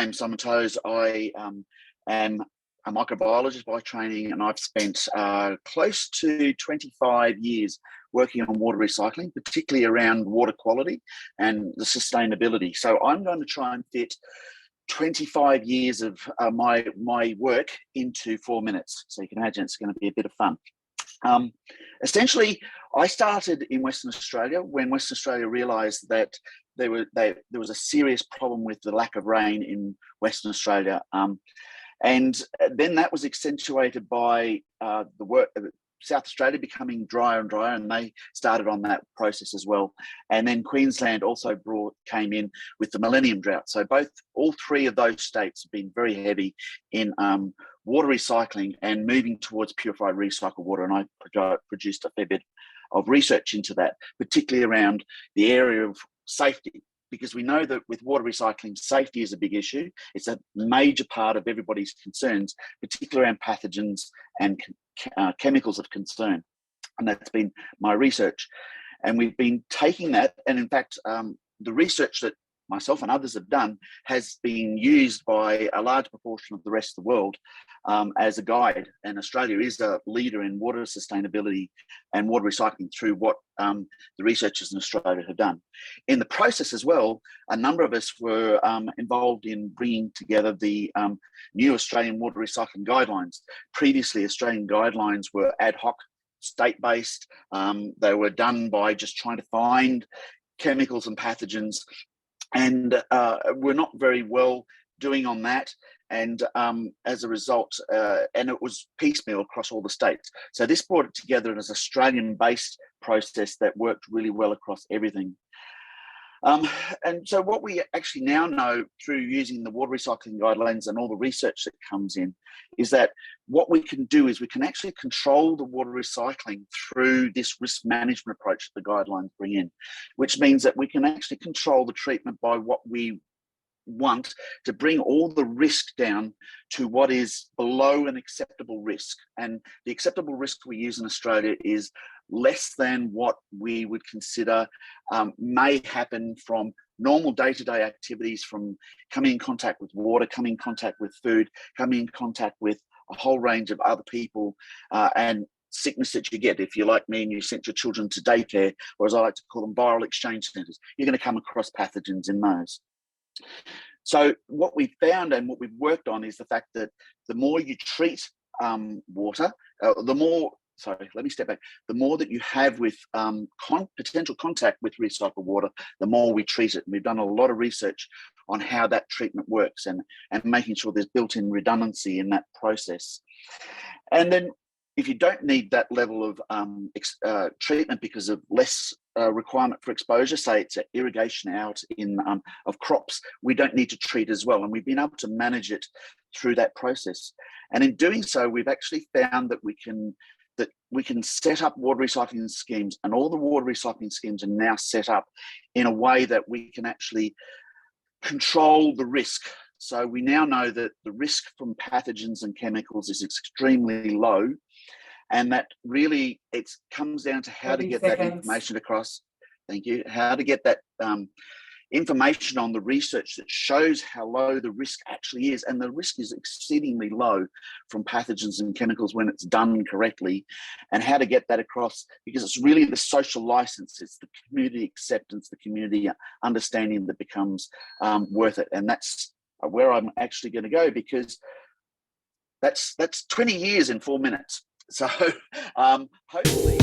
name's Simon Toze. I am a microbiologist by training, and I've spent close to 25 years working on water recycling, particularly around water quality and the sustainability. So I'm going to try and fit 25 years of my work into 4 minutes. So you can imagine it's going to be a bit of fun. Essentially, I started in Western Australia when Western Australia realised that there was a serious problem with the lack of rain in Western Australia. And then that was accentuated by the work of South Australia becoming drier and drier, and they started on that process as well. And then Queensland also came in with the Millennium Drought. So all three of those states have been very heavy in water recycling and moving towards purified recycled water. And I produced a fair bit of research into that, particularly around the area of safety, because we know that with water recycling, safety is a big issue. It's a major part of everybody's concerns, particularly around pathogens and chemicals of concern. And that's been my research. And we've been taking that, and in fact, the research that myself and others have done has been used by a large proportion of the rest of the world as a guide. And Australia is a leader in water sustainability and water recycling through what the researchers in Australia have done. In the process as well, a number of us were involved in bringing together the new Australian water recycling guidelines. Previously, Australian guidelines were ad hoc, state-based. They were done by just trying to find chemicals and pathogens, and we're not very well doing on that. And as a result, and it was piecemeal across all the states. So this brought it together as an Australian-based process that worked really well across everything. And so what we actually now know through using the water recycling guidelines and all the research that comes in is that what we can do is we can actually control the water recycling through this risk management approach that the guidelines bring in, which means that we can actually control the treatment by what we want to bring all the risk down to what is below an acceptable risk. And the acceptable risk we use in Australia is less than what we would consider may happen from normal day-to-day activities, from coming in contact with water, coming in contact with food, coming in contact with a whole range of other people, and sickness that you get. If you're like me and you sent your children to daycare, or as I like to call them, viral exchange centres, you're going to come across pathogens in those. So what we found and what we've worked on is the fact that the more you treat water, the more that you have with potential contact with recycled water, the more we treat it. And we've done a lot of research on how that treatment works and making sure there's built-in redundancy in that process. And then if you don't need that level of treatment because of less requirement for exposure, say it's irrigation out of crops, we don't need to treat as well. And we've been able to manage it through that process. And in doing so, we've actually found that we can set up water recycling schemes, and all the water recycling schemes are now set up in a way that we can actually control the risk. So we now know that the risk from pathogens and chemicals is extremely low, and that really it comes down to how to get that information across. Thank you. How to get that information on the research that shows how low the risk actually is. And the risk is exceedingly low from pathogens and chemicals when it's done correctly, and how to get that across, because it's really the social license, it's the community acceptance, the community understanding that becomes worth it. And that's where I'm actually going to go, because that's 20 years in 4 minutes. So hopefully